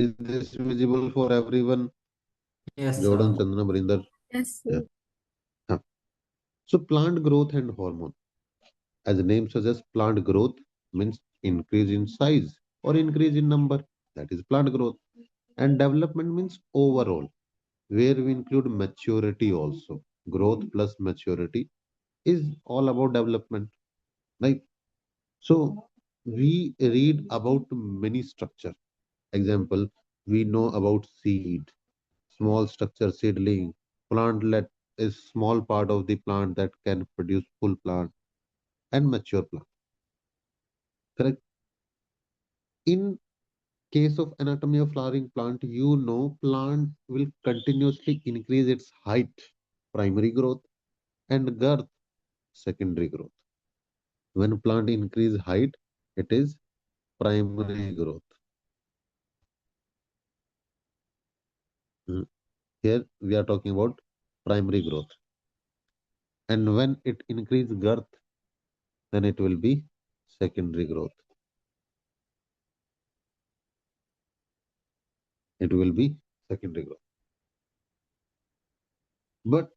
Is this visible for everyone? Yes, Jordan, sir. Chandana, Barinder. Yes, Yeah. sir. Huh. So plant growth and hormone. As the name suggests, plant growth means increase in size or increase in number. That is plant growth. And development means overall, where we include maturity also. Growth plus maturity is all about development, right? So we read about many structure. Example, we know about seed, small structure seedling, plantlet is small part of the plant that can produce full plant and mature plant. Correct. In case of anatomy of flowering plant, you know plant will continuously increase its height, primary growth, and girth, secondary growth. When plant increase height, it is primary growth. Mm. Here we are talking about primary growth. And when it increase girth, then it will be secondary growth. It will be secondary growth. But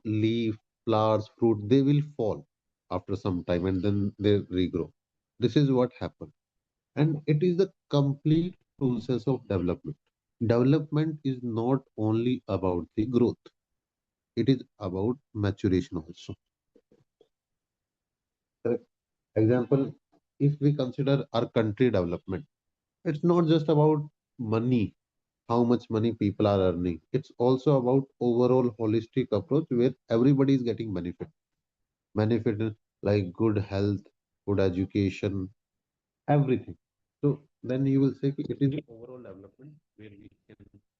leaf, flowers, fruit, they will fall after some time and then they regrow. This is what happened. And it is the complete process of development. Development is not only about the growth, it is about maturation also. Correct. Example, if we consider our country development, it's not just about money, how much money people are earning. It's also about overall holistic approach where everybody is getting benefit. Benefit like good health, good education, everything. So then you will say it is overall development where we can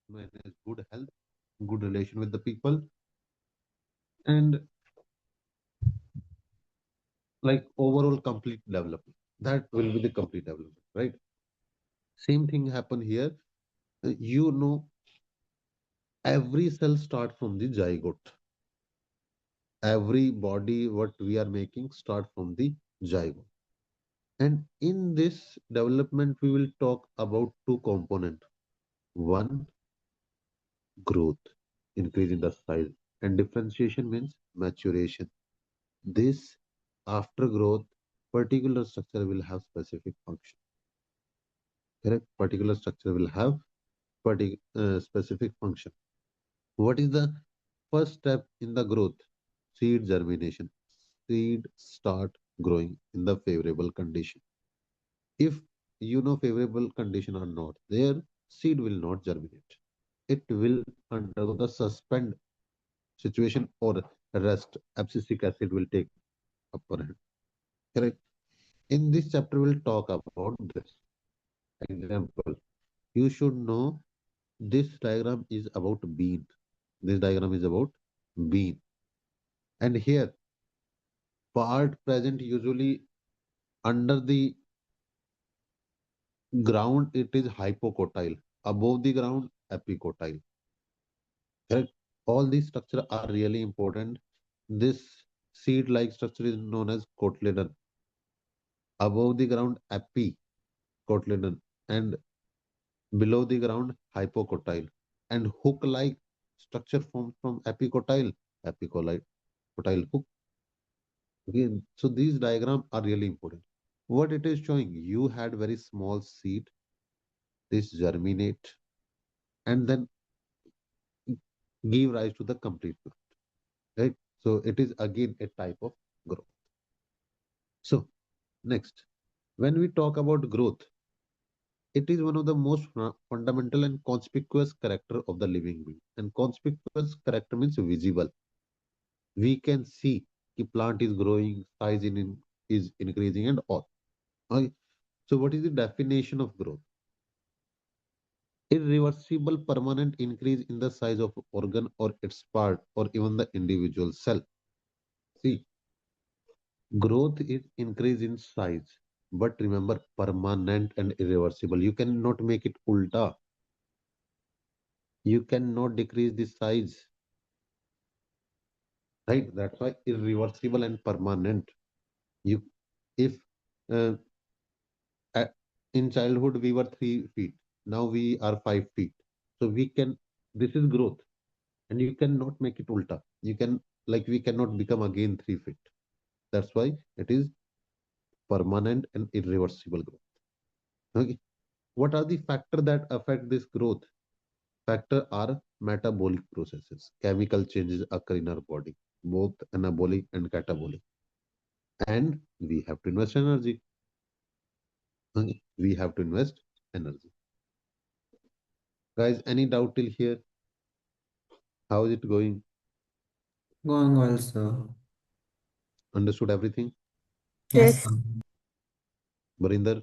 manage good health, good relation with the people, and like overall complete development. That will be the complete development, right? Same thing happen here. Every cell start from the zygote. Every body what we are making start from the zygote. And in this development, we will talk about two components. One, growth, increase in the size, and differentiation means maturation. This, after growth, particular structure will have specific function. Correct? Particular structure will have specific function. What is the first step in the growth? Seed germination. Seed start growing in the favorable condition. If favorable condition are not there, seed will not germinate. It will undergo the suspend situation or rest. Abscisic acid will take upper hand. Correct. In this chapter, we'll talk about this. Example, you should know this diagram is about bean. This diagram is about bean. And here, part present usually under the ground, it is hypocotyle. Above the ground, epicotyle. Correct. All these structure are really important. This seed-like structure is known as cotyledon. Above the ground, epicotyledon, and below the ground, hypocotyle. And hook-like structure formed from epicotyle, epicotyle hook. Okay, so these diagrams are really important. What it is showing, you had very small seed, this germinate, and then give rise to the complete plant, right? So it is again a type of growth. So next, when we talk about growth, it is one of the most fundamental and conspicuous character of the living being. And conspicuous character means visible. We can see the plant is growing, is increasing, and all. Okay. So what is the definition of growth? Irreversible permanent increase in the size of organ or its part or even the individual cell. See, growth is increase in size, but remember permanent and irreversible. You cannot make it ulta. You cannot decrease the size, right? That's why irreversible and permanent. You, if uh, a- in childhood we were 3 feet. Now we are 5 feet. So we can, this is growth, and you cannot make it ulta. You can, like, we cannot become again 3 feet. That's why it is permanent and irreversible growth. Okay. What are the factors that affect this growth? Factor are metabolic processes. Chemical changes occur in our body, both anabolic and catabolic. And we have to invest energy. Okay. We have to invest energy. Guys, any doubt till here? How is it going? Going well, sir. Understood everything? Yes, Yes. sir. Barinder?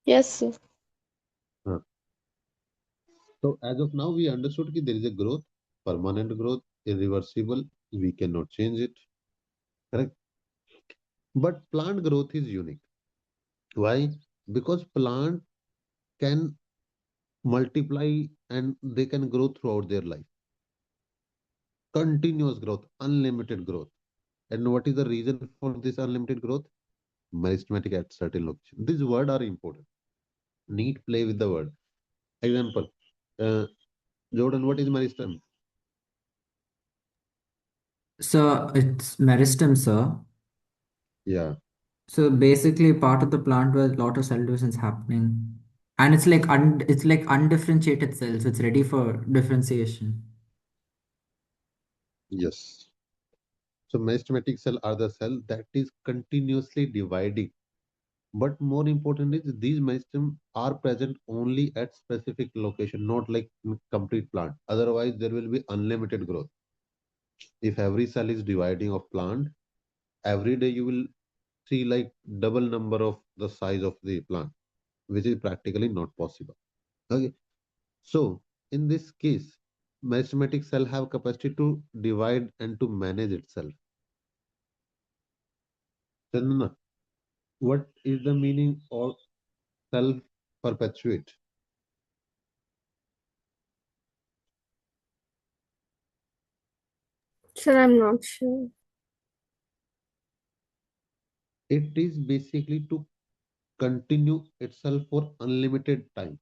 Yes, sir. Huh. So as of now, we understood that there is a growth, permanent growth, irreversible. We cannot change it. Correct? But plant growth is unique. Why? Because plant can multiply and they can grow throughout their life. Continuous growth, unlimited growth. And what is the reason for this unlimited growth? Meristematic at certain location. These words are important. Need play with the word. Example. Jordan, what is meristem? So it's meristem, sir. Yeah. So basically part of the plant where a lot of cell division is happening. And it's like it's like undifferentiated cells. It's ready for differentiation. Yes. So meristematic cell are the cell that is continuously dividing. But more important is these meristem are present only at specific location, not like in complete plant. Otherwise, there will be unlimited growth. If every cell is dividing of plant, every day you will see like double number of the size of the plant, which is practically not possible. Okay. So in this case, meristematic cell have capacity to divide and to manage itself. Chandana, what is the meaning of self perpetuate? Sir, I'm not sure. It is basically to continue itself for unlimited time.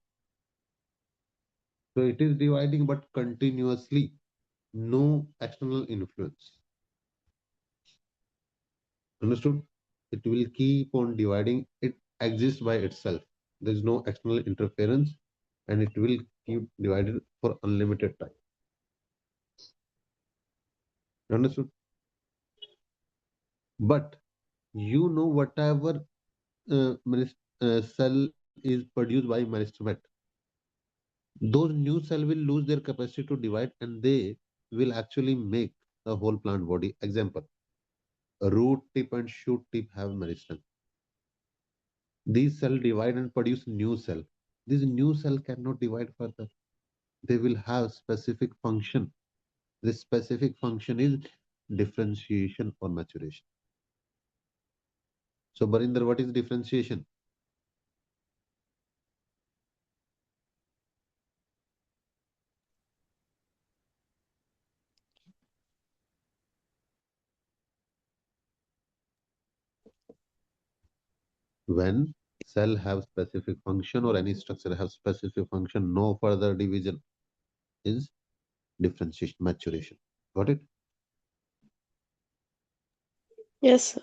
So it is dividing but continuously, no external influence. Understood? It will keep on dividing. It exists by itself. There is no external interference, and it will keep divided for unlimited time. Understood? But you know, whatever cell is produced by meristem, those new cell will lose their capacity to divide, and they will actually make the whole plant body. Example: root tip and shoot tip have meristem. These cell divide and produce new cell. This new cell cannot divide further. They will have specific function. This specific function is differentiation or maturation. So Barinder, what is differentiation? When cell have specific function or any structure have specific function, no further division is differentiation, maturation. Got it? Yes, sir.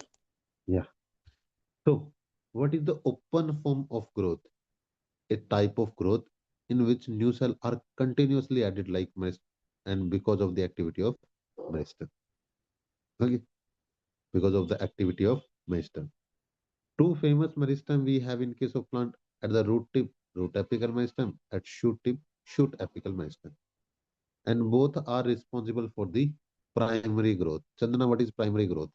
Yeah. So what is the open form of growth? A type of growth in which new cells are continuously added like mast and because of the activity of mestem. Okay, because of the activity of mestem. Two famous meristem we have in case of plant: at the root tip, root apical meristem; at shoot tip, shoot apical meristem. And both are responsible for the primary growth. Chandana, what is primary growth?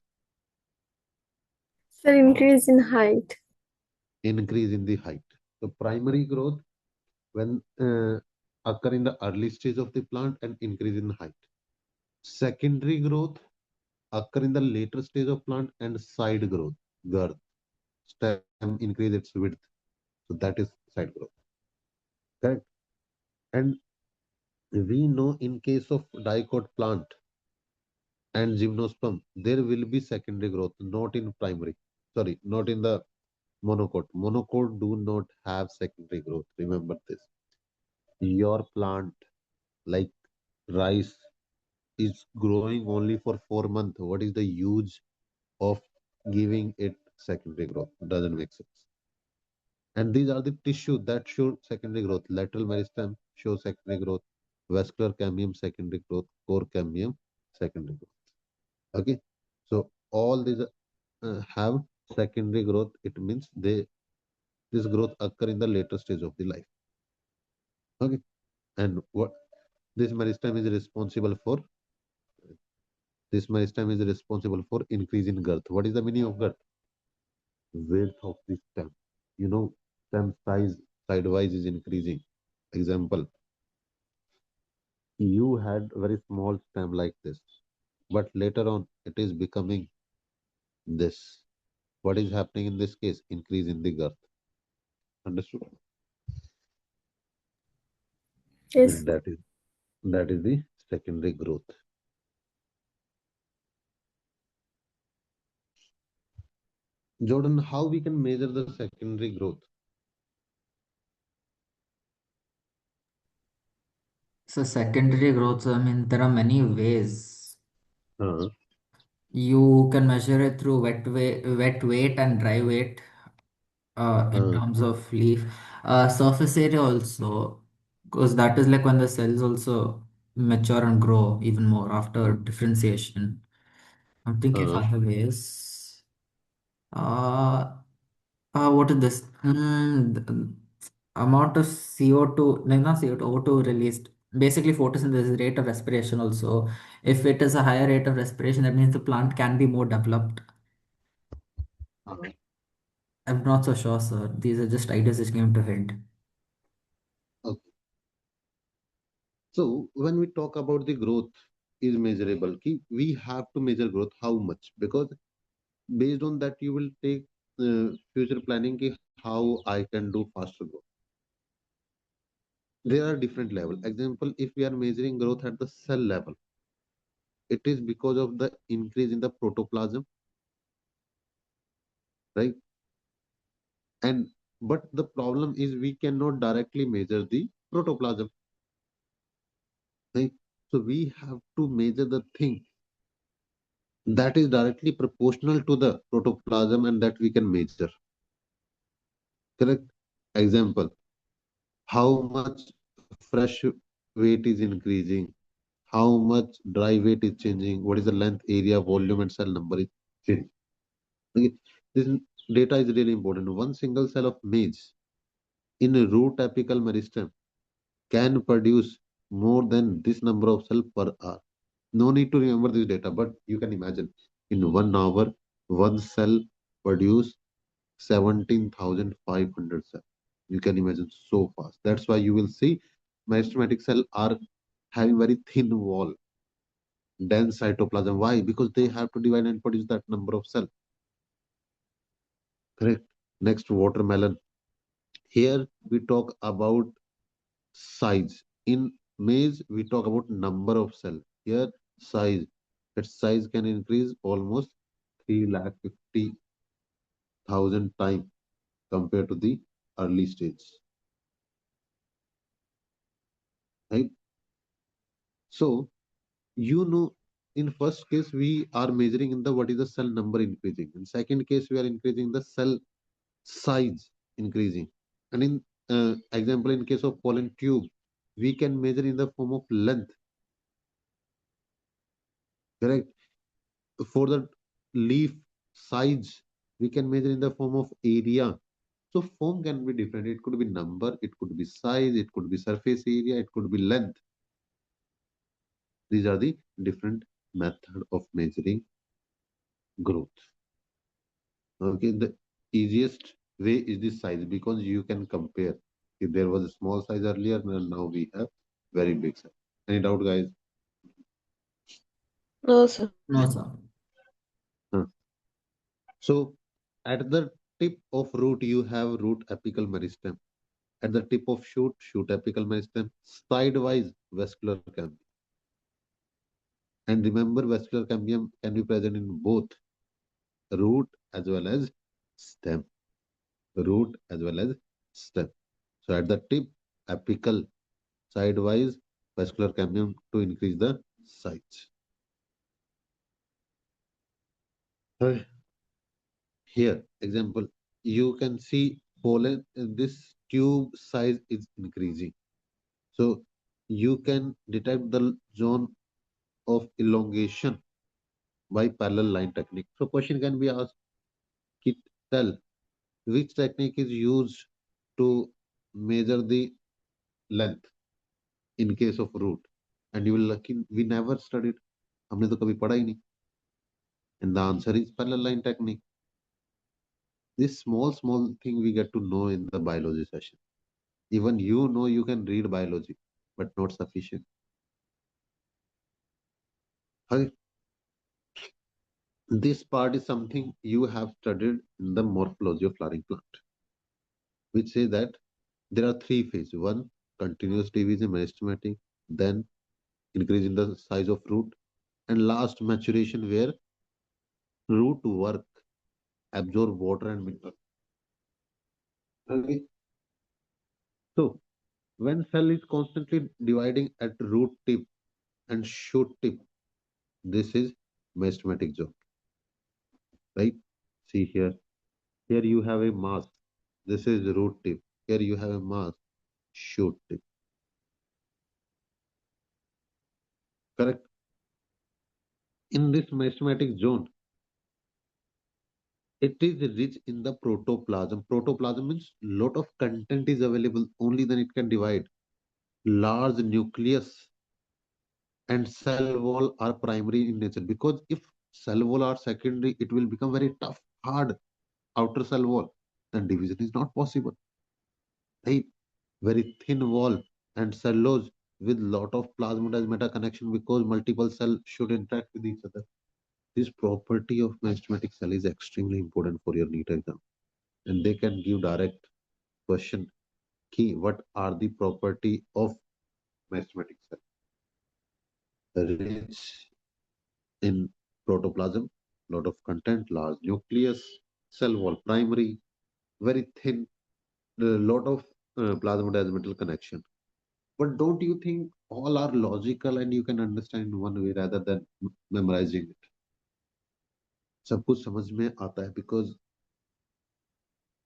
Sir, increase in height. Increase in the height. So primary growth when occur in the early stage of the plant and increase in height. Secondary growth occur in the later stage of plant and side growth, girth, stem increase its width. So that is side growth. Correct. And we know in case of dicot plant and gymnosperm, there will be secondary growth, not in primary. Sorry, not in the Monocot. Monocot do not have secondary growth. Remember this. Your plant, like rice, is growing only for 4 months. What is the use of giving it secondary growth? Doesn't make sense. And these are the tissue that show secondary growth. Lateral meristem shows secondary growth. Vascular cambium secondary growth. Core cambium secondary growth. Okay. So all these have secondary growth. It means this growth occur in the later stage of the life. Okay. And what this meristem is responsible for? This meristem is responsible for increase in girth. What is the meaning of girth? Width of the stem. Stem size sidewise is increasing. Example, you had very small stem like this, but later on it is becoming this. What is happening in this case? Increase in the girth. Understood? Yes. And that is the secondary growth. Jordan, how we can measure the secondary growth? So secondary growth, I mean, there are many ways. Uh, You can measure it through wet weight and dry weight in uh, terms of leaf. Surface area also, because that is like when the cells also mature and grow even more after differentiation. I'm thinking of uh, other ways. Uh, what is this? Amount of CO2, no, not CO2, O2 released. Basically, photosynthesis, rate of respiration also. If it is a higher rate of respiration, that means the plant can be more developed. uh. I'm not so sure, sir. These are just ideas which came to head. Okay. So when we talk about the growth is measurable, we have to measure growth how much, because based on that you will take future planning how I can do faster growth. There are different level. Example, if we are measuring growth at the cell level, it is because of the increase in the protoplasm, right? And but the problem is we cannot directly measure the protoplasm, right? So we have to measure the thing that is directly proportional to the protoplasm and that we can measure. Correct? Example, how much fresh weight is increasing, how much dry weight is changing, what is the length, area, volume, and cell number is changing. Okay. This data is really important. One single cell of maize in a root apical meristem can produce more than this number of cells per hour. No need to remember this data, but you can imagine in 1 hour, one cell produce 17,500 cells. You can imagine so fast. That's why you will see meristematic cells are having very thin wall, dense cytoplasm. Why? Because they have to divide and produce that number of cells. Correct. Next, watermelon. Here we talk about size. In maize, we talk about number of cell. Here, size. Its size can increase almost 350,000 times compared to the early stage. Right? So, in first case, we are measuring in the what is the cell number increasing. In second case, we are increasing the cell size increasing. And in example, in case of pollen tube, we can measure in the form of length. Correct. For the leaf size, we can measure in the form of area. So form can be different. It could be number, it could be size, it could be surface area, it could be length. These are the different method of measuring growth. Okay, the easiest way is the size because you can compare. If there was a small size earlier, then now we have very big size. Any doubt, guys? No, sir. No, sir. Huh. So at the tip of root, you have root apical meristem. At the tip of shoot, shoot apical meristem. Sidewise vascular cambium. And remember, vascular cambium can be present in both root as well as stem. root as well as stem. So at the tip, apical sidewise vascular cambium to increase the size. Uh, Here, example, you can see pollen, this tube size is increasing. So you can detect the zone of elongation by parallel line technique. So question can be asked, Kit, tell which technique is used to measure the length in case of root? And you will lucky we never studied. हमने तो कभी पढ़ा ही नहीं. And the answer is parallel line technique. This small thing we get to know in the biology session. Even you know you can read biology, but not sufficient. Okay. This part is something you have studied in the morphology of flowering plant, which say that there are three phases. One, continuous division, meristematic, then increase in the size of root, and last maturation where root work, absorb water and mineral. Okay. So when cell is constantly dividing at root tip and shoot tip, this is meristematic zone, right? See here. Here you have a mass. This is root tip. Here you have a mass, shoot tip. Correct? In this meristematic zone, it is rich in the protoplasm. Protoplasm means lot of content is available. Only then it can divide. Large nucleus and cell wall are primary in nature, because if cell wall are secondary, it will become very tough, hard outer cell wall. Then division is not possible. Right? Very thin wall and cellulose with lot of plasmodesmata connection, because multiple cells should interact with each other. This property of meristematic cell is extremely important for your NEET exam, and they can give direct question. Key, what are the property of meristematic cell? Rich in protoplasm, lot of content, large nucleus, cell wall primary, very thin, lot of plasmodesmatal connection. But don't you think all are logical and you can understand in one way rather than memorizing it? सब कुछ समझ में आता है, because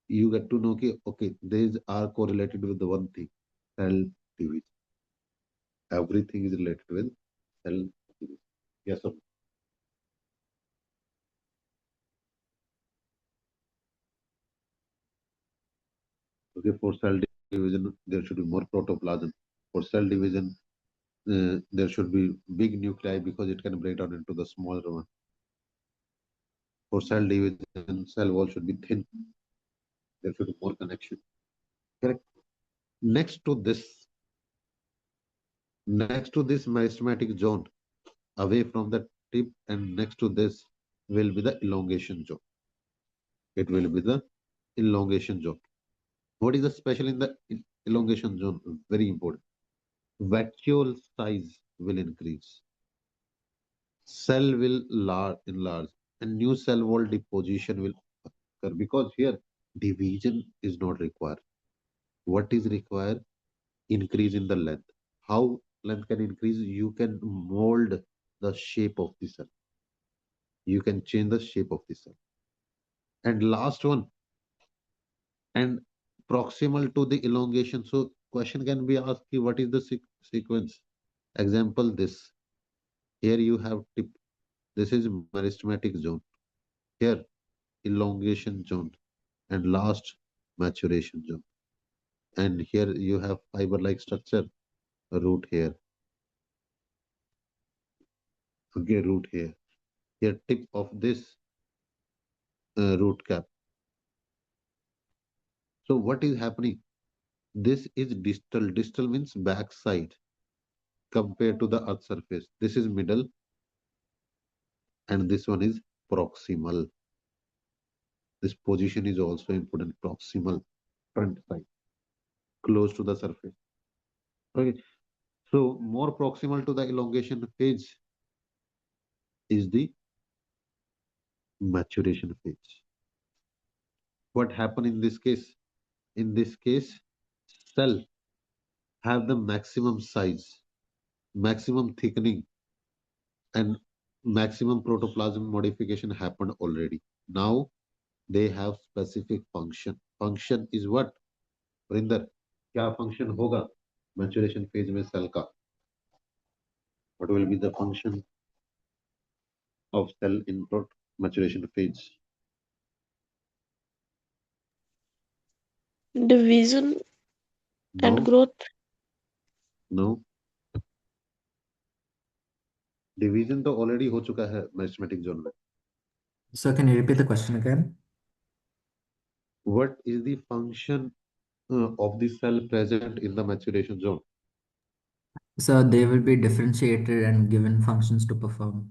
you get to know कि okay, these are correlated with the one thing, cell division. Everything is related with cell division. Yes or no? Okay, for cell division, there should be more protoplasm. For cell division, there should be big nuclei because it can break down into the smaller one. For cell division, cell wall should be thin. There should be more connection. Correct. Next to this, meristematic zone, away from the tip, and next to this will be the elongation zone. It will be the elongation zone. What is the special in the elongation zone? Very important. Vacuole size will increase. Cell will enlarge, and new cell wall deposition will occur, because here division is not required. What is required? Increase in the length. How length can increase? You can mold the shape of the cell. You can change the shape of the cell. And last one, and proximal to the elongation. So question can be asked, what is the sequence? Example this. Here you have tip. This is meristematic zone. Here elongation zone, and last maturation zone. And here you have fiber-like structure, root here. Okay, root here. Here tip of this root cap. So what is happening? This is distal. Distal means backside compared to the earth surface. This is middle, and this one is proximal. This position is also important. Proximal, front side, close to the surface. Okay. So more proximal to the elongation phase is the maturation phase. What happened in this case? In this case, cell have the maximum size, maximum thickening, and maximum protoplasm modification happened already. Now they have specific function. Function is what? Vrinder, क्या function होगा maturation phase में cell का? What will be the function of cell in maturation phase? Division and No, growth. no. Division तो already हो चुका है meristematic zone में. So can you repeat the question again? What is the function of the cell present in the maturation zone? So they will be differentiated and given functions to perform.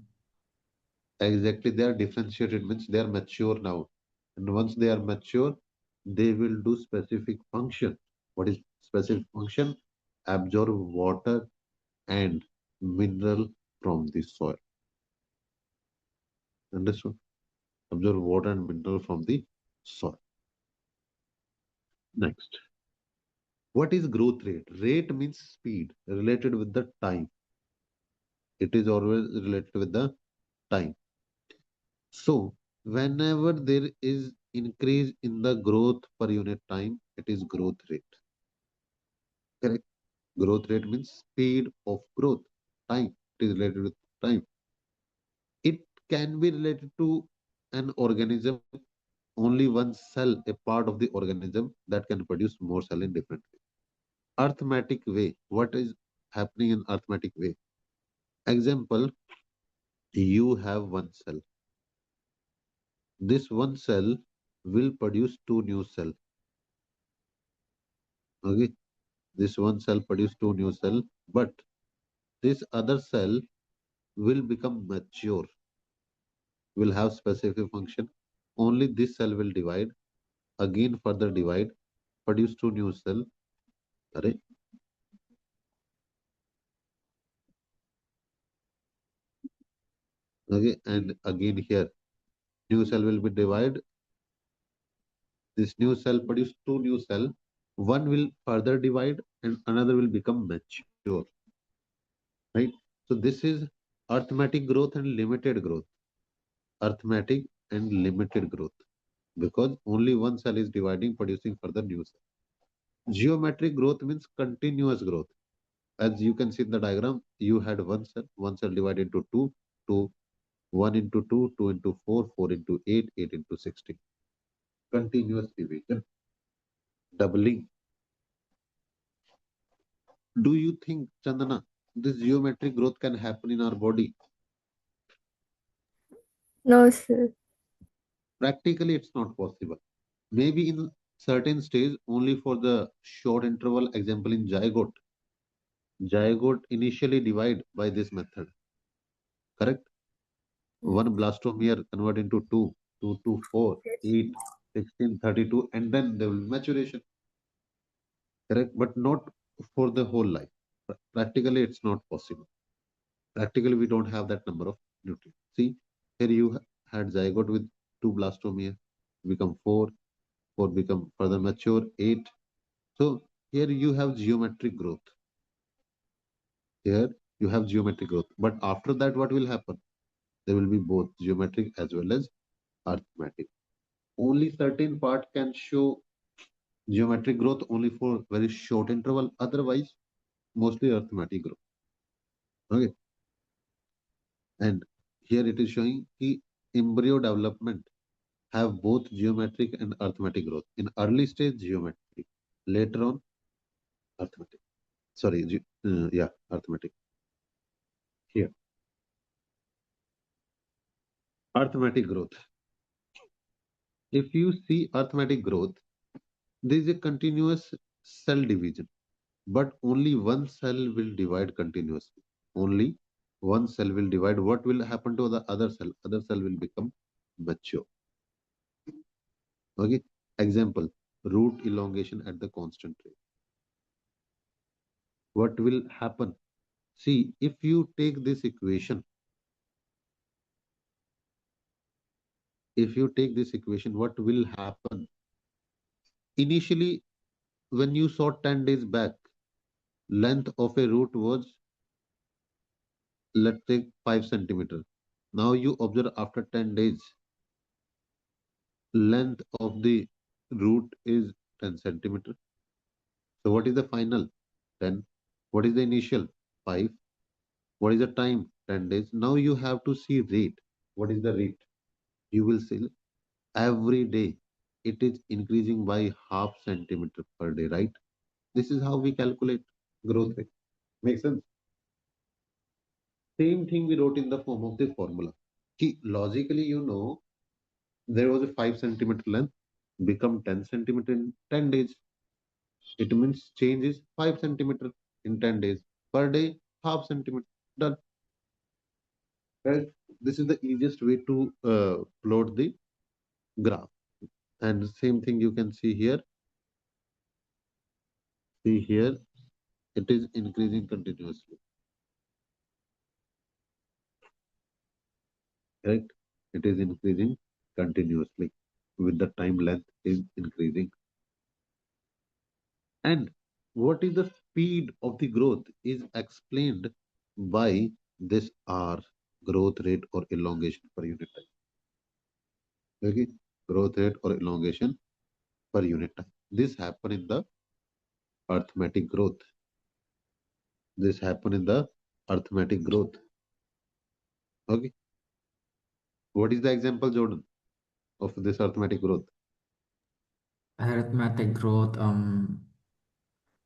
Exactly, they are differentiated, means they are mature now. And once they are mature, they will do specific function. What is specific function? Absorb water and mineral from the soil. Understood? Absorb water and mineral from the soil. Next. What is growth rate? Rate means speed related with the time. It is always related with the time. So whenever there is increase in the growth per unit time, it is growth rate. Correct? Growth rate means speed of growth. Time. It is related with time. It can be related to an organism, only one cell, a part of the organism that can produce more cell in different way. Arithmetic way. What is happening in arithmetic way? Example, you have one cell. This one cell will produce two new cell. Okay, this one cell produce two new cell, but this other cell will become mature, will have specific function. Only this cell will divide, again further divide, produce two new cell. Array. Okay, and again here, new cell will be divided. This new cell produce two new cell. One will further divide and another will become mature. Right? So this is arithmetic growth and limited growth. Arithmetic and limited growth. Because only one cell is dividing, producing further new cell. Geometric growth means continuous growth. As you can see in the diagram, you had one cell divided into two, 1 into 2, 2 into 4, 4 into 8, 8 into 16. Continuous division, doubling. Do you think, Chandana, this geometric growth can happen in our body? No, sir. Practically, it's not possible. Maybe in certain stage, only for the short interval, example in zygote. Zygote initially divide by this method, correct? One blastomere convert into two, 2 to 4, 8, 16, 32, and then there will be maturation, correct? But not for the whole life. Practically, it's not possible. Practically, we don't have that number of nutrients. See, here you had zygote with two blastomere, become 4, 4 become further mature, 8. So here you have geometric growth. Here you have geometric growth. But after that, what will happen? There will be both geometric as well as arithmetic. Only certain part can show geometric growth only for very short interval. Otherwise, mostly arithmetic growth. Okay. And here it is showing the embryo development have both geometric and arithmetic growth. In early stage, geometric. Later on, arithmetic. Sorry, yeah, arithmetic. Here, arithmetic growth. If you see arithmetic growth, there is a continuous cell division, but only one cell will divide continuously. Only one cell will divide. What will happen to the other cell? Other cell will become mature. Okay. Example, root elongation at the constant rate. What will happen? See, if you take this equation, what will happen? Initially, when you saw 10 days back, length of a root was, let's say, 5 centimeter. Now you observe after 10 days, length of the root is 10 centimeter. So what is the final? 10. What is the initial? 5. What is the time? 10 days. Now you have to see rate. What is the rate? You will see every day it is increasing by half centimeter per day, right? This is how we calculate growth rate. Makes sense? Same thing we wrote in the form of the formula. Logically, there was a 5 centimeter length, become 10 centimeter in 10 days. It means change is 5 centimeter in 10 days. Per day, half centimeter. Done. Right? This is the easiest way to plot the graph. And the same thing you can see here. See here, it is increasing continuously. Right? It is increasing continuously with the time length is increasing. And what is the speed of the growth is explained by this R, growth rate or elongation per unit time. Okay, growth rate or elongation per unit time. This happen in the arithmetic growth. This happen in the arithmetic growth. Okay, what is the example, Jordan, of this arithmetic growth? Arithmetic growth,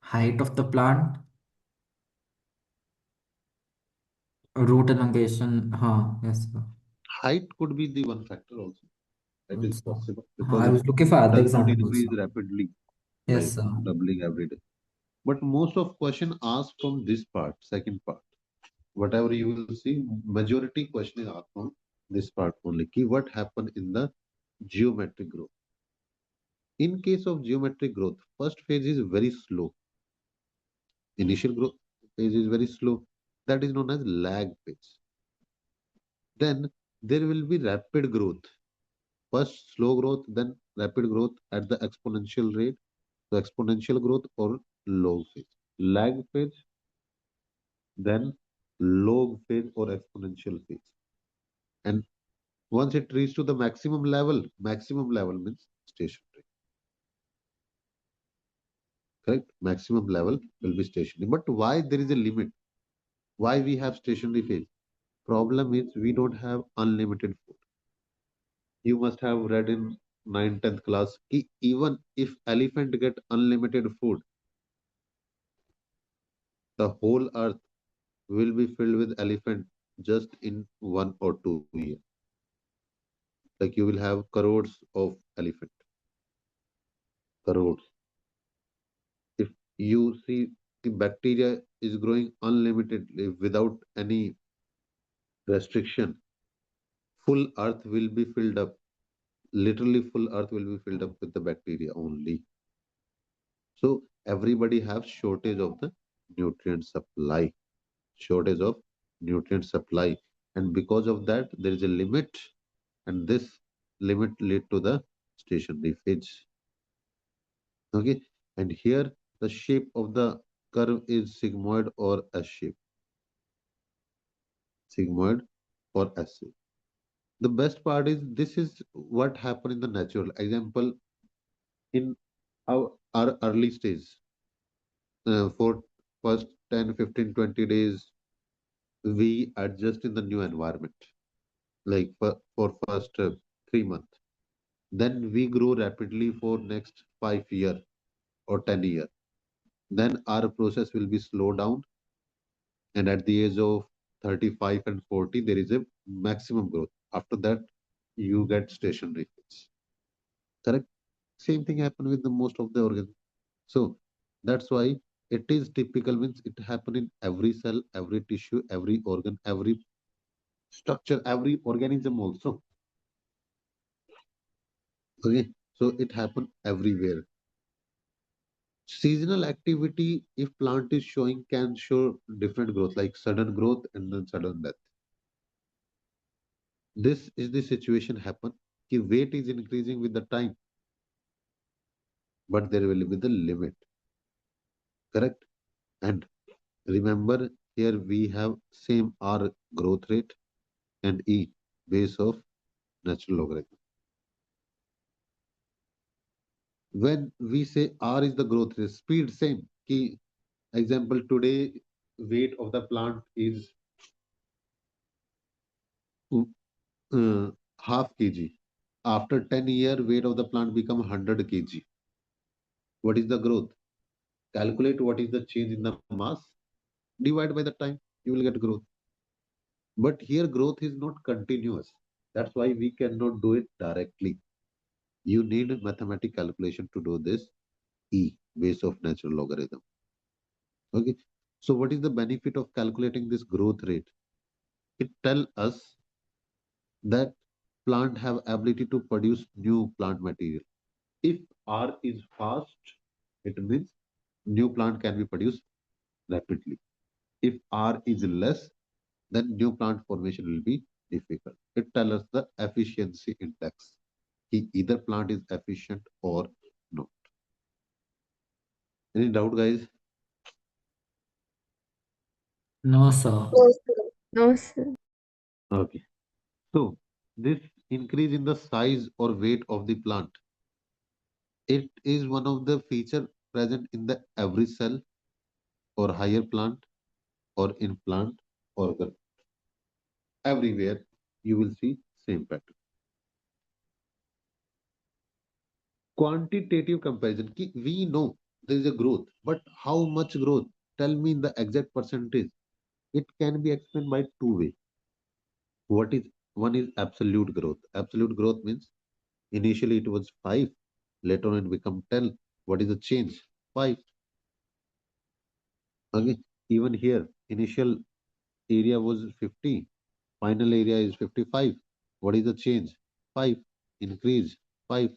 height of the plant, root elongation. Yes, sir. Height could be the one factor also. That is Also, possible because I it was looking for other does not examples. increase rapidly, Yes, like sir. doubling every day. But most of question asked from this part, second part. Whatever you will see, majority question is asked from this part only. Key what happened in the geometric growth. In case of geometric growth, first phase is very slow. Initial growth phase is very slow. That is known as lag phase. Then there will be rapid growth. First slow growth, then rapid growth at the exponential rate. So exponential growth or log phase. Lag phase, then log phase or exponential phase. And once it reaches to the maximum level means stationary. Correct? Maximum level will be stationary. But why there is a limit? Why we have stationary phase? Problem is we don't have unlimited food. You must have read in 9th, 10th class, even if elephant get unlimited food, the whole earth will be filled with elephant just in 1 or 2 years. Like you will have crores of elephant, crores. If you see the bacteria is growing unlimitedly without any restriction, full earth will be filled up. Literally, full earth will be filled up with the bacteria only. So everybody have shortage of the nutrient supply, shortage of nutrient supply, and because of that, there is a limit, and this limit lead to the stationary phase. Okay, and here the shape of the curve is sigmoid or S shape, sigmoid or S shape. The best part is this is what happened in the natural. Example, in our early stage, for first 10, 15, 20 days, we adjust in the new environment, like for first 3 months. Then we grow rapidly for next 5 year or 10 year. Then our process will be slow down, and at the age of 35 and 40, there is a maximum growth. After that, you get stationary phase. Correct? Same thing happen with the most of the organs. So that's why it is typical means it happen in every cell, every tissue, every organ, every structure, every organism also. Okay, so it happen everywhere. Seasonal activity, if plant is showing, can show different growth, like sudden growth and then sudden death. This is the situation happen. Ki weight is increasing with the time. but there will be the limit. Correct? And remember, here we have same R growth rate and E base of natural logarithm. When we say R is the growth rate, speed same. Key example, today weight of the plant is uh, half kg. After 10 year, weight of the plant become 100 kg. What is the growth? Calculate what is the change in the mass. Divide by the time, you will get growth. But here growth is not continuous. That's why we cannot do it directly. You need mathematical calculation to do this E, base of natural logarithm. Okay. So what is the benefit of calculating this growth rate? It tell us that plant have ability to produce new plant material. If R is fast, it means new plant can be produced rapidly. If R is less, then new plant formation will be difficult. It tells us the efficiency index. Either plant is efficient or not. Any doubt, guys? No, sir. No, sir. No, sir. Okay. So this increase in the size or weight of the plant, it is one of the feature present in the every cell or higher plant or in plant organ. Everywhere you will see same pattern. Quantitative comparison. We know there is a growth, but how much growth? Tell me in the exact percentage. It can be explained by two ways. What is one is absolute growth. Absolute growth means initially it was 5, later on it become 10. What is the change? 5. Okay. Even here, initial area was 50, final area is 55. What is the change? 5. Increase 5.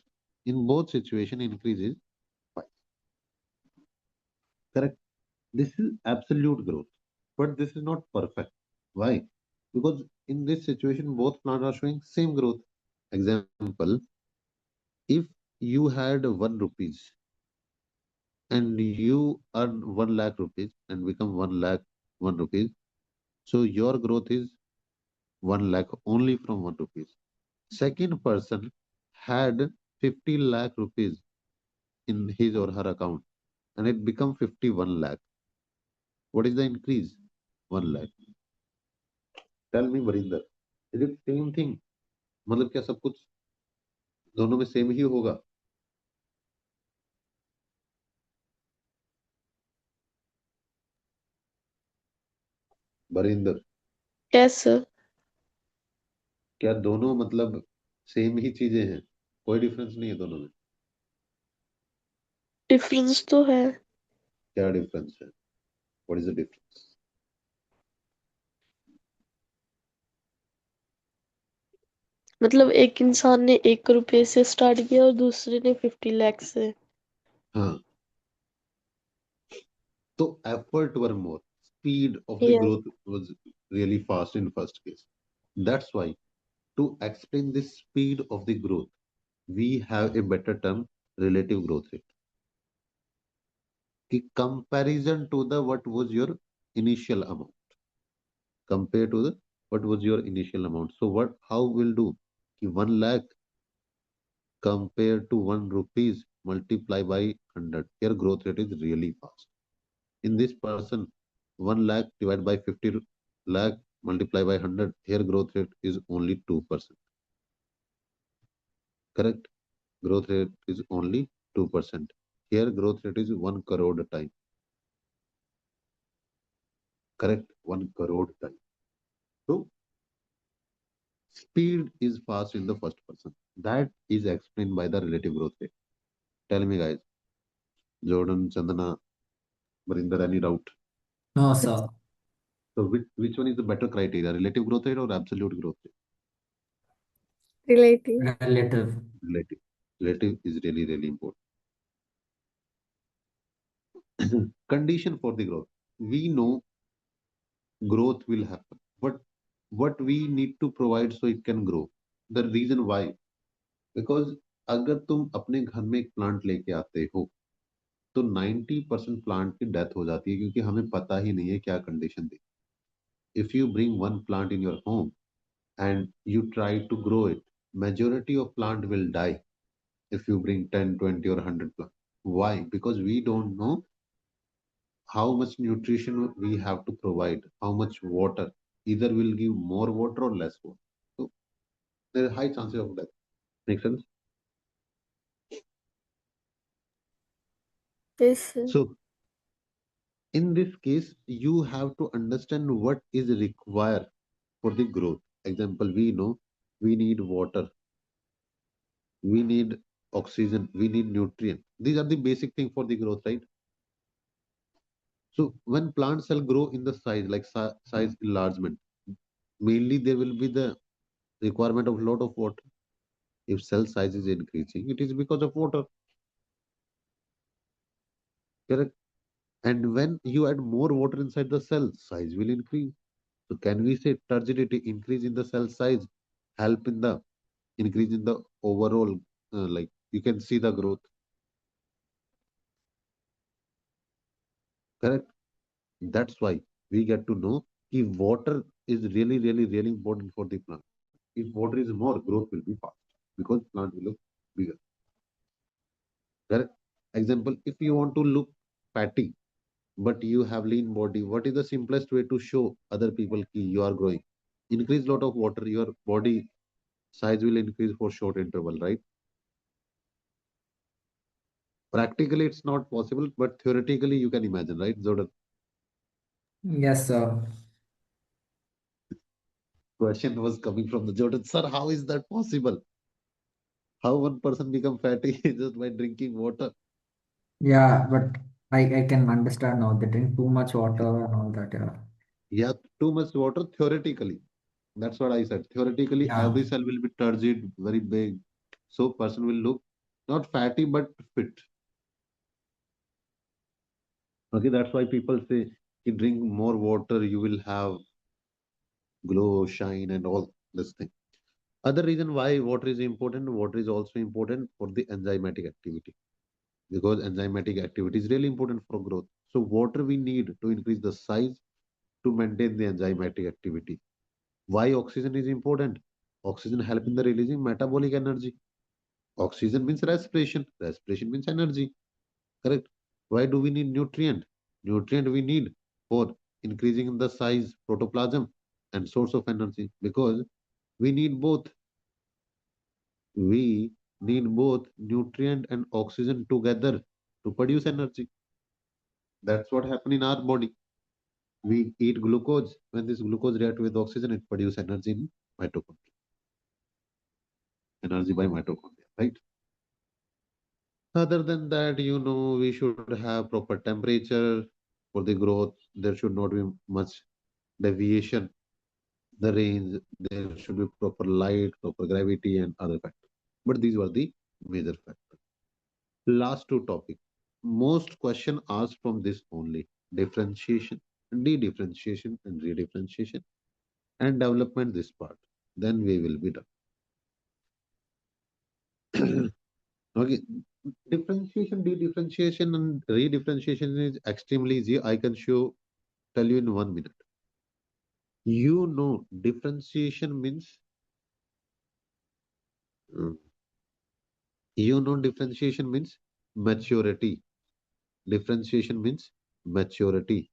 In both situation, increase is 5. Correct. This is absolute growth, but this is not perfect. Why? Because in this situation, both plants are showing same growth. Example, if you had 1 rupees and you earn 1 lakh rupees and become 1 lakh 1 rupees, so your growth is 1 lakh only from 1 rupees. Second person had 50 lakh rupees in his or her account and it become 51 lakh. What is the increase? 1 lakh. Tell me, Barinder, is it same thing? मतलब क्या सब कुछ दोनों में same ही होगा? Barinder, Yes, sir. क्या दोनों मतलब सेम ही चीजें हैं? कोई डिफरेंस नहीं है दोनों में? डिफरेंस तो है. क्या डिफरेंस है? What is the difference? मतलब एक इंसान ने 1 रुपए से स्टार्ट किया और दूसरे ने 50 लाख से. हाँ, तो effort were more. Speed of the Yeah. growth was really fast in first case. That's why to explain this speed of the growth, we have a better term, relative growth rate. कि comparison to the what was your initial amount compared to the what was your initial amount. So what how will do? कि 1 lakh compared to 1 rupees multiply by 100. Here growth rate is really fast. In this person, 1 lakh divided by 50 lakh multiply by 100. Here growth rate is only 2%. Correct? Growth rate is only 2%. Here growth rate is 1 crore time. Correct? 1 crore time. So speed is fast in the first person. That is explained by the relative growth rate. Tell me guys, Jordan, Chandana, Marinder, any doubt? No, sir. So which one is the better criteria, relative growth rate or absolute growth rate? Relative. Relative. Relative. Relative is really, really important. Condition for the growth. We know growth will happen, but what we need to provide so it can grow. The reason why? Because अगर तुम अपने घर में एक plant लेके आते हो तो 90% प्लांट की डेथ हो जाती है क्योंकि हमें पता ही नहीं है क्या कंडीशन थी. If you bring one plant in your home and you try to grow it, majority of plant will die if you bring 10, 20 or 100 plants. Why? Because we don't know how much nutrition we have to provide, how much water. Either we'll give more water or less water. So there are high chances of death. Make sense? Yes, sir. So in this case, you have to understand what is required for the growth. Example, we know we need water, we need oxygen, we need nutrient. These are the basic thing for the growth, right? So when plants shall grow in the size, like size enlargement, mainly there will be the requirement of lot of water. If cell size is increasing, it is because of water, correct? And when you add more water inside the cell, size will increase. So can we say turgidity, increase in the cell size, help in the increase in the overall, like you can see the growth, correct? That's why we get to know if water is really, really, really important for the plant. If water is more, growth will be fast because plant will look bigger. Correct? Example, if you want to look fatty, but you have lean body, what is the simplest way to show other people ki you are growing? Increase lot of water, your body size will increase for short interval, right? Practically, it's not possible, but theoretically, you can imagine, right? Jordan, Yes, sir. question was coming from the Jordan, sir, how is that possible? How one person become fatty just by drinking water? Yeah, but I can understand now. They drink too much water and all that. Yeah. Yeah, too much water theoretically. That's what I said. Theoretically, Yeah. every cell will be turgid, very big. So person will look not fatty but fit. Okay, that's why people say you drink more water, you will have glow, shine, and all this thing. Other reason why water is important, water is also important for the enzymatic activity because enzymatic activity is really important for growth. So water we need to increase the size to maintain the enzymatic activity. Why oxygen is important? Oxygen help in the releasing metabolic energy. Oxygen means respiration. Respiration means energy. Correct. Why do we need nutrient? Nutrient we need for increasing the size, protoplasm, and source of energy. Because we need both. We need both nutrient and oxygen together to produce energy. That's what happens in our body. We eat glucose. When this glucose react with oxygen, it produces energy in mitochondria. Energy by mitochondria, right? Other than that, we should have proper temperature for the growth. There should not be much deviation, the range. There should be proper light, proper gravity, and other factors. But these were the major factors. Last two topics. Most question asked from this only: differentiation, de-differentiation, and redifferentiation, and development. This part. Then we will be done. Okay. Differentiation, de-differentiation, and redifferentiation is extremely easy. I can tell you in 1 minute. Differentiation means uh, differentiation means maturity. Differentiation means maturity.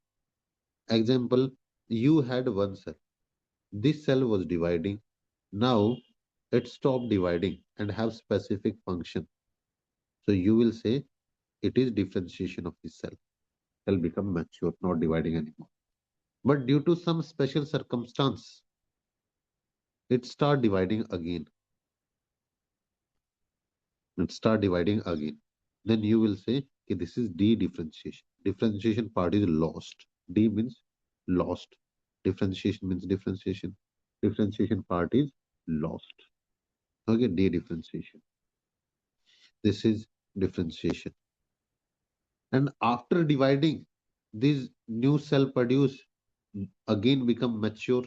Example, you had one cell. This cell was dividing. Now it stopped dividing and have specific function. So you will say it is differentiation of this cell. Cell become mature, not dividing anymore. But due to some special circumstance, it start dividing again. It start dividing again. Then you will say, okay, this is de-differentiation. Differentiation part is lost. D means lost. Differentiation means differentiation. Differentiation part is lost. Okay, de-differentiation. This is differentiation. And after dividing, this new cell produce again become mature.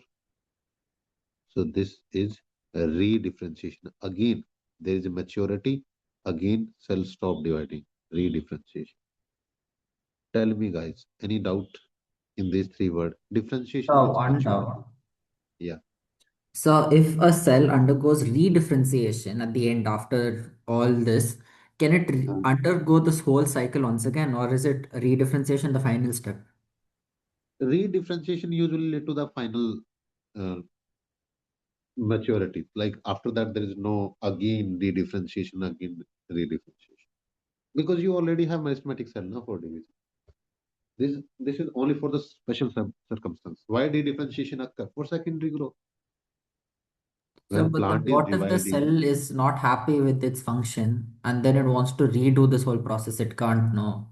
So this is a redifferentiation. Again, there is a maturity Again, cells stop dividing, redifferentiation. Tell me, guys, any doubt in these three words? Differentiation So, means one maturity. doubt. Yeah. So, if a cell undergoes redifferentiation at the end after all this, can it undergo this whole cycle once again, or is it redifferentiation the final step? Redifferentiation usually lead to the final uh, maturity. Like after that, there is no again redifferentiation, again redifferentiation. Because you already have meristematic cell now for division. This is only for the special circumstance. Why redifferentiation occur? For secondary growth. So, When but then plant is what if the dividing, cell is not happy with its function and then it wants to redo this whole process? It can't, no.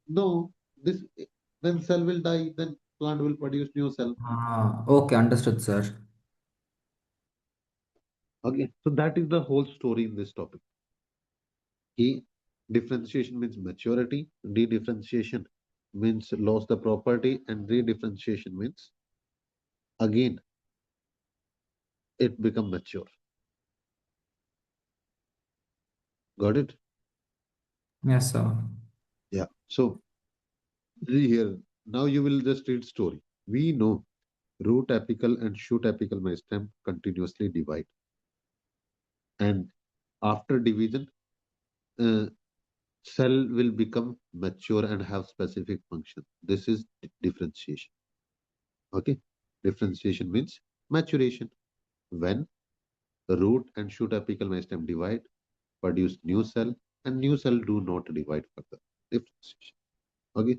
no, this then cell will die, then plant will produce new cell. Ah, okay, understood, sir. Okay, so that is the whole story in this topic. Key differentiation means maturity, de-differentiation means loss the property, and redifferentiation means again it become mature. Got it? Yes, sir. Yeah. So see here, now you will just read story. We know root apical and shoot apical meristem continuously divide, and after division, uh, cell will become mature and have specific function. This is differentiation. Okay, differentiation means maturation. When the root and shoot apical meristem divide, produce new cell, and new cell do not divide further. Differentiation. Okay,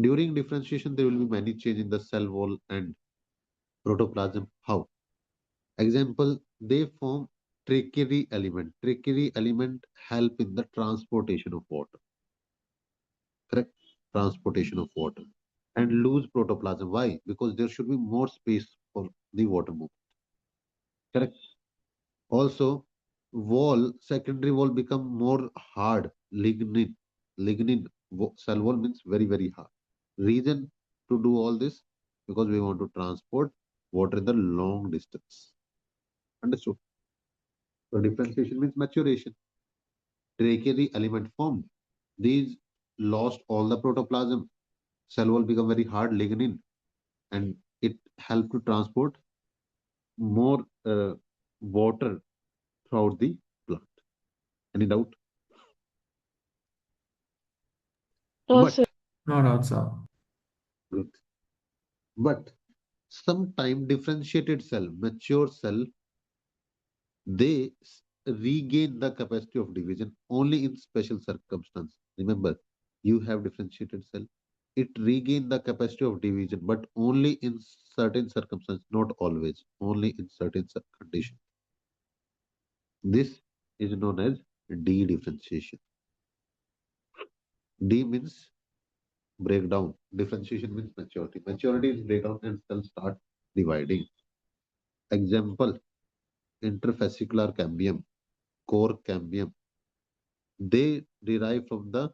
during differentiation, there will be many change in the cell wall and protoplasm. How? Example, they form trachea element. Trachea element help in the transportation of water. Correct? Transportation of water. And lose protoplasm. Why? Because there should be more space for the water movement. Correct? Also, secondary wall become more hard. Cell wall means very, very hard. Reason to do all this? Because we want to transport water in the long distance. Understood? So differentiation means maturation. Trachea element formed. These lost all the protoplasm. Cell wall become very hard lignin, and it helped to transport more water throughout the plant. Any doubt? No, sir. But No doubt, sir. good. But sometime differentiated cell, mature cell, they regain the capacity of division only in special circumstance. Remember, you have differentiated cell. It regain the capacity of division, but only in certain circumstances, not always, only in certain conditions. This is known as de-differentiation. D means breakdown. Differentiation means maturity. Maturity is breakdown and cells start dividing. Example, interfascicular cambium, core cambium. They derive from the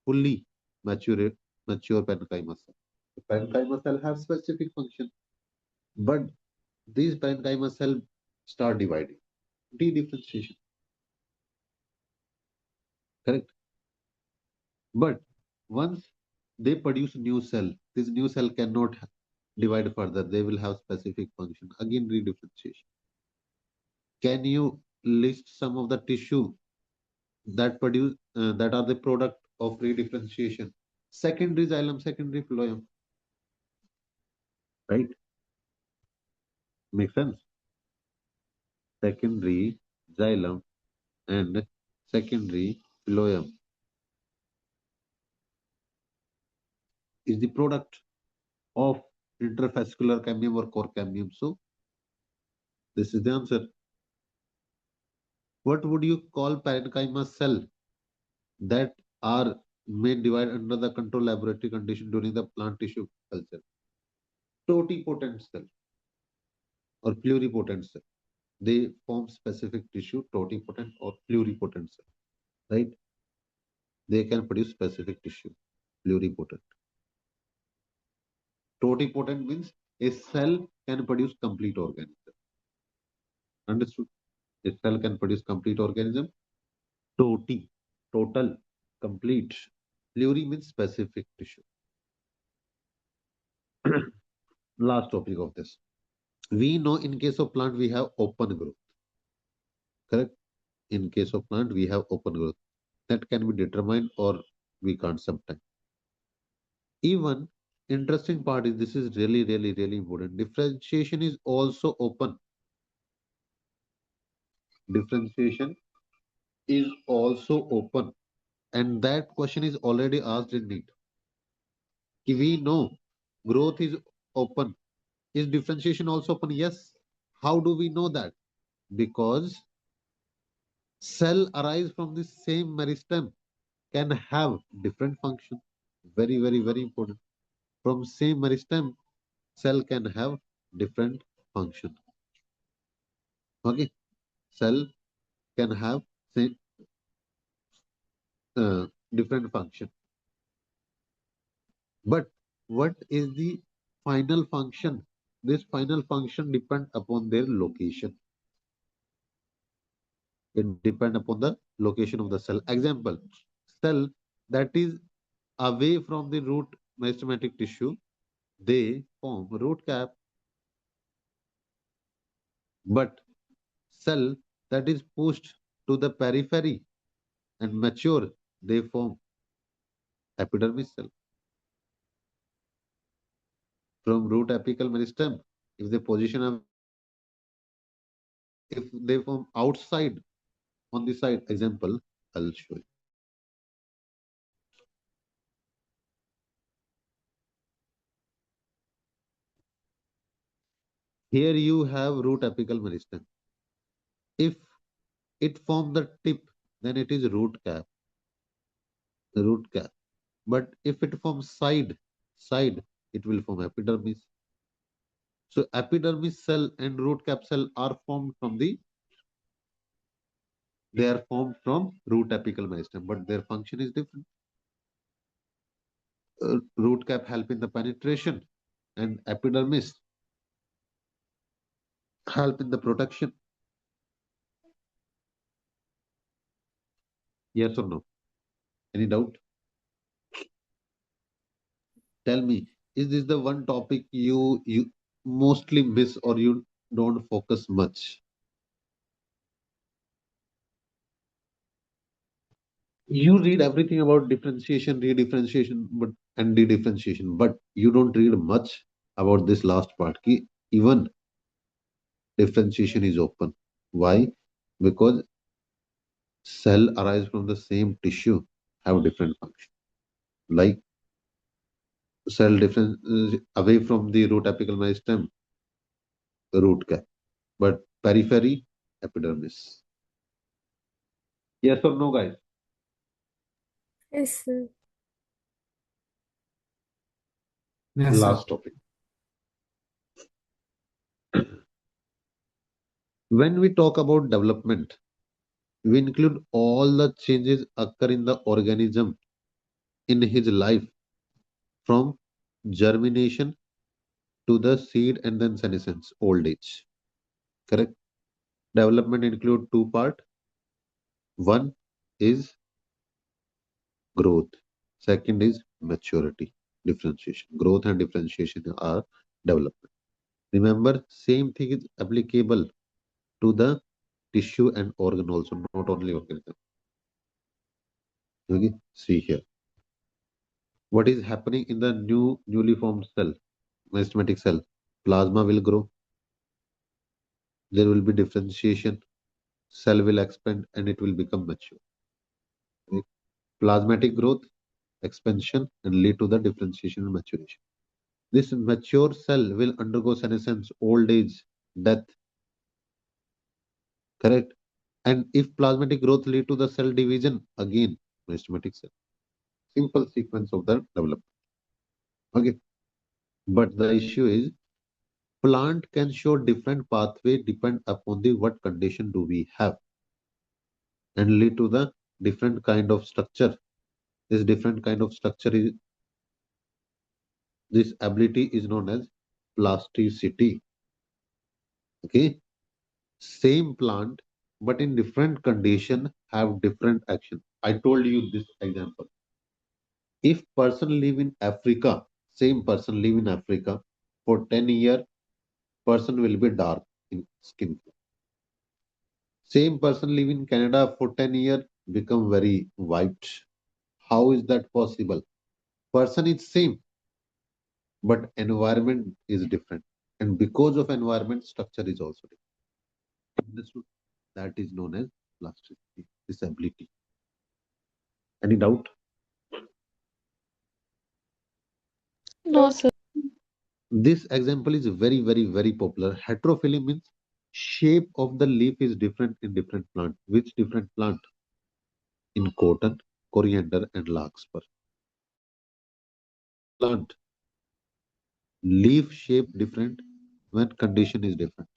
fully mature, mature parenchyma cell. The parenchyma cell have specific function, but these parenchyma cell start dividing. De-differentiation, correct? But once they produce new cell, this new cell cannot divide further. They will have specific function. Again, redifferentiation. Can you list some of the tissue that are the product of redifferentiation? Secondary xylem, secondary phloem, right? Make sense? Secondary xylem and secondary phloem is the product of interfascicular cambium or core cambium. So this is the answer. What would you call parenchyma cell that are may divide under the control laboratory condition during the plant tissue culture? Totipotent cell or pluripotent cell. They form specific tissue, totipotent or pluripotent cell, right? They can produce specific tissue, pluripotent. Totipotent means a cell can produce complete organism. Understood? A cell can produce complete organism. Toti, total, complete. Pluri means specific tissue. Last topic of this. We know in case of plant we have open growth. Correct? In case of plant we have open growth. That can be determined or we can't sometimes. Even interesting part is this is really important. Differentiation is also open. Differentiation is also open. And that question is already asked in NEET. We know growth is open. Is differentiation also open? Yes. How do we know that? Because cell arise from the same meristem can have different function. Very important. From same meristem, cell can have different function. Okay, cell can have same different function. But what is the final function? This final function depend upon their location. It depend upon the location of the cell. Example, cell that is away from the root meristematic tissue, they form root cap. But cell that is pushed to the periphery and mature, they form epidermis cell. From root apical meristem, if they position away, if they form outside on the side, example, I'll show you. Here you have root apical meristem. If it form the tip, then it is root cap. But if it forms side, it will form epidermis. So epidermis cell and root cap cell are formed from they are formed from root apical meristem, but their function is different. Root cap help in the penetration and epidermis help in the protection. Yes or no? Any doubt? Tell me, is this the one topic you mostly miss or you don't focus much? You read everything about differentiation, redifferentiation, but and dedifferentiation, but you don't read much about this last part. Even differentiation is open. Why? Because cell arise from the same tissue have different function. Like cell difference away from the root apical meristem, root cap, but periphery epidermis. Yes or no, guys? Yes, sir. Yes, sir. Last topic. When we talk about development, we include all the changes occur in the organism in his life from germination to the seed and then senescence, old age. Correct? Development include two part. One is growth. Second is maturity, differentiation. Growth and differentiation are development. Remember, same thing is applicable to the tissue and organ also, not only organism. Okay, see here. What is happening in the newly formed cell, meristematic cell? Plasma will grow. There will be differentiation. Cell will expand and it will become mature. Okay. Plasmatic growth, expansion, and lead to the differentiation and maturation. This mature cell will undergo senescence, old age, death. Correct. And if plasmatic growth lead to the cell division, again, meristematic cell. Simple sequence of the development. Okay. But the issue is plant can show different pathway depend upon the what condition do we have and lead to the different kind of structure. This different kind of structure is this ability is known as plasticity. Okay. Same plant but in different condition have different action. I told you this example. If person live in Africa, same person live in Africa for 10 year, person will be dark in skin. Same person live in Canada for 10 year, become very white. How is that possible? Person is same, but environment is different. And because of environment, structure is also different. Understood? That is known as plasticity, this ability. Any doubt? No, sir. This example is very, very, very popular. Heterophyly means shape of the leaf is different in different plant. Which different plant? In cotton, coriander, and larkspur. Plant leaf shape different when condition is different.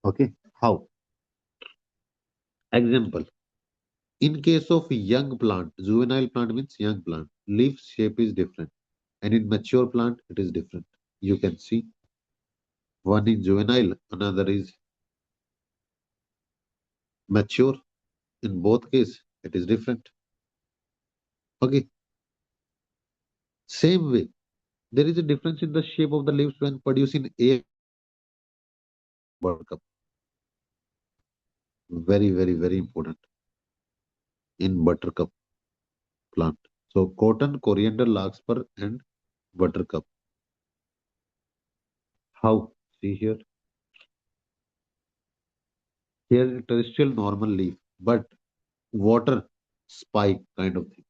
Okay, how? Example. In case of young plant, juvenile plant means young plant, leaf shape is different, and in mature plant it is different. You can see one is juvenile, another is mature. In both case, it is different. Okay, same way, there is a difference in the shape of the leaves when producing a buttercup. Very, very, very important in buttercup plant. So cotton, coriander, larkspur, and buttercup. How? See here. Here is terrestrial normal leaf, but water spike kind of thing.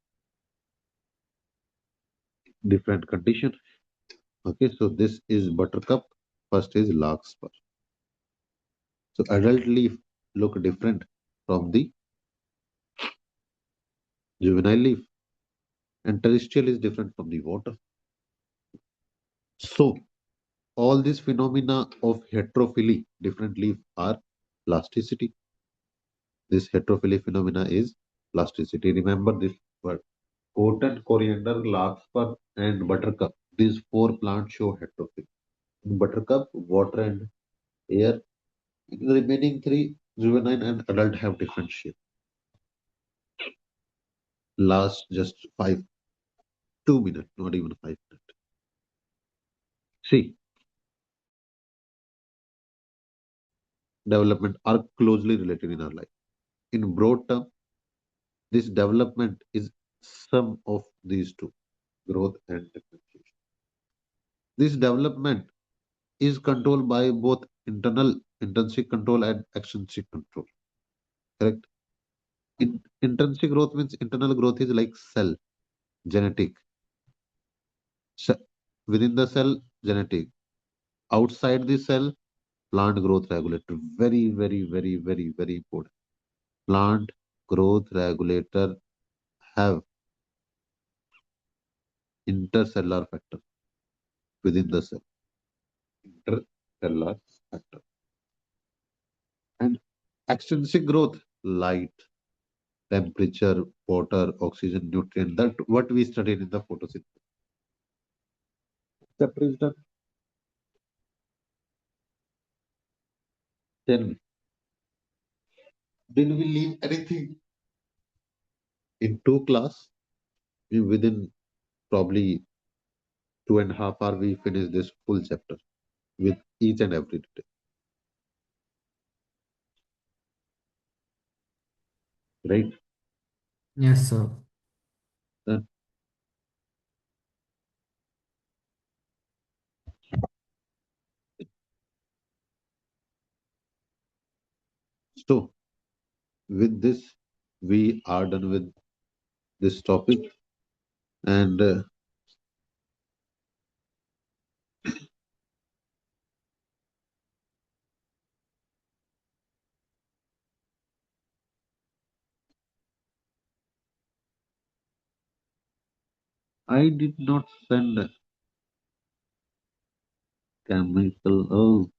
Different condition. Okay, so this is buttercup. First is larkspur. So adult leaf look different from the juvenile leaf, and terrestrial is different from the water. So all these phenomena of heterophily, different leaf, are plasticity. This heterophily phenomena is plasticity. Remember this word. Cotton, coriander, larkspur, and buttercup. These four plants show heterophily. In buttercup, water and air. In the remaining three, juvenile and adult have different shape. Last just 2 minutes, not even 5 minutes. See, development are closely related in our life. In broad term, this development is sum of these two, growth and differentiation. This development is controlled by both internal intrinsic control and extrinsic control. Correct? Intrinsic growth means internal growth is like cell, genetic. Ce- Within the cell, genetic. Outside the cell, plant growth regulator. Very, very, very, very, very important. Plant growth regulator have intercellular factor within the cell. Intercellular factor. And extrinsic growth, light, temperature, water, oxygen, nutrient. That what we studied in the photosynthesis. Chapter is done. Then, did we leave anything in two class? Within probably 2.5 hours, we finish this full chapter with each and every detail. Right? Yes, sir. Then, so, with this, we are done with this topic. And I did not send chemical. Oh,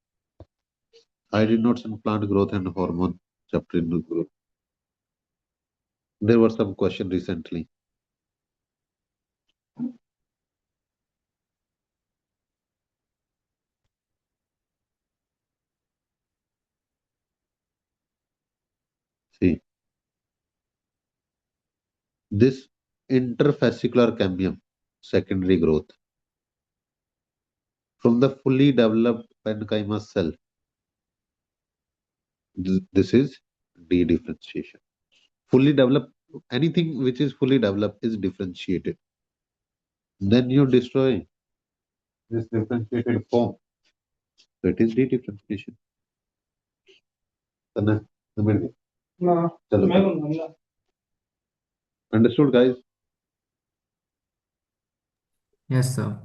I did not send plant growth and hormone chapter in the group. There were some questions recently. See, this interfascicular cambium, secondary growth, from the fully developed parenchyma cell, this is dedifferentiation. Fully developed, anything which is fully developed is differentiated. Then you destroy this differentiated form. So it is dedifferentiation. Understood, guys? Yes, sir.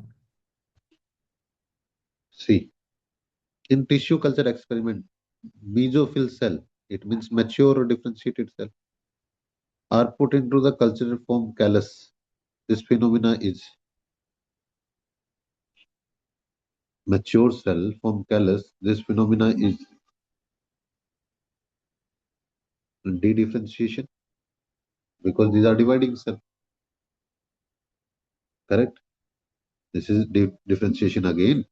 See, in tissue culture experiment, mesophyll cell, it means mature or differentiated cell, are put into the cultural form callus. This phenomena is mature cell form callus. This phenomena is dedifferentiation because these are dividing cell. Correct? This is differentiation again.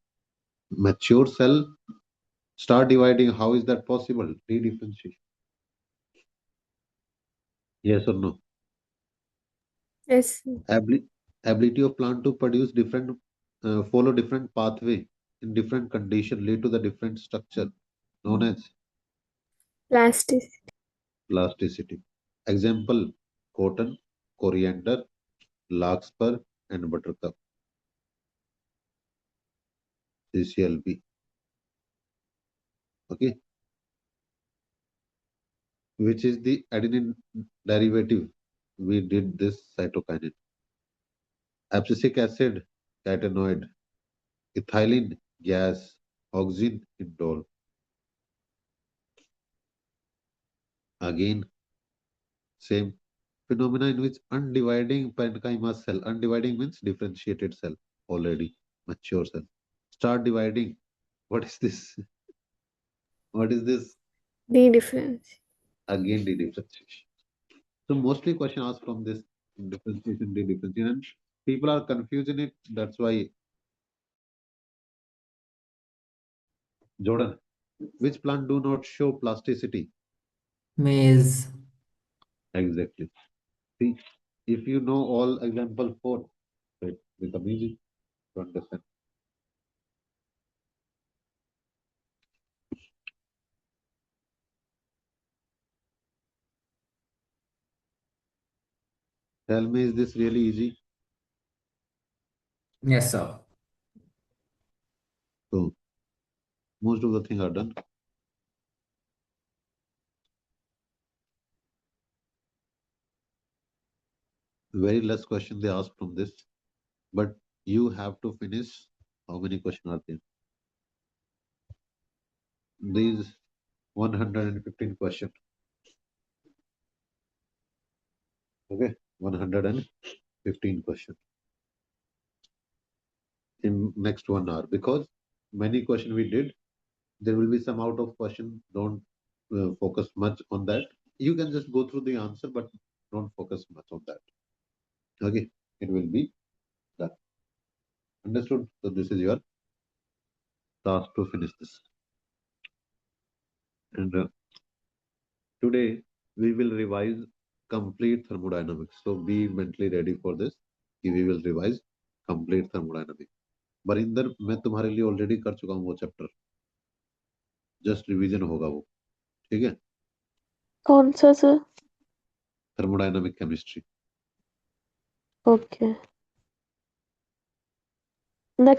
Mature cell start dividing. How is that possible? Dedifferentiation. Yes or no? Yes. Ability of plant to produce different, follow different pathway in different condition lead to the different structure known as Plastic. plasticity. Example: cotton, coriander, larkspur, and buttercup. CCLB. Okay, which is the adenine derivative? We did this cytokinin. Abscisic acid, catenoid. Ethylene gas, oxygen indole. Again, same phenomena in which undividing parenchyma cell, undividing means differentiated cell, already mature cell, start dividing. What is this? What is this? Dedifference. Again, dedifferentiation. So mostly question asked from this differentiation, dedifferentiation, and people are confusing it. That's why. Jordan, which plant do not show plasticity? Maize. Exactly. See, if you know all example 4, it become easy to understand. Tell me, is this really easy? Yes, sir. So most of the things are done. Very less question they ask from this, but you have to finish. How many questions are there? These 115 questions. Okay, 115 questions in next 1 hour, because many questions we did. There will be some out of question. Don't focus much on that. You can just go through the answer, but don't focus much on that. Okay, it will be done. Understood? So this is your task to finish this. And today we will revise complete thermodynamics. So be mentally ready for this. We will revise complete thermodynamics. Barinder मैं तुम्हारे लिए already कर चुका हूँ वो chapter, just revision होगा वो. ठीक है? कौन सा सर? Thermodynamic chemistry. ओके.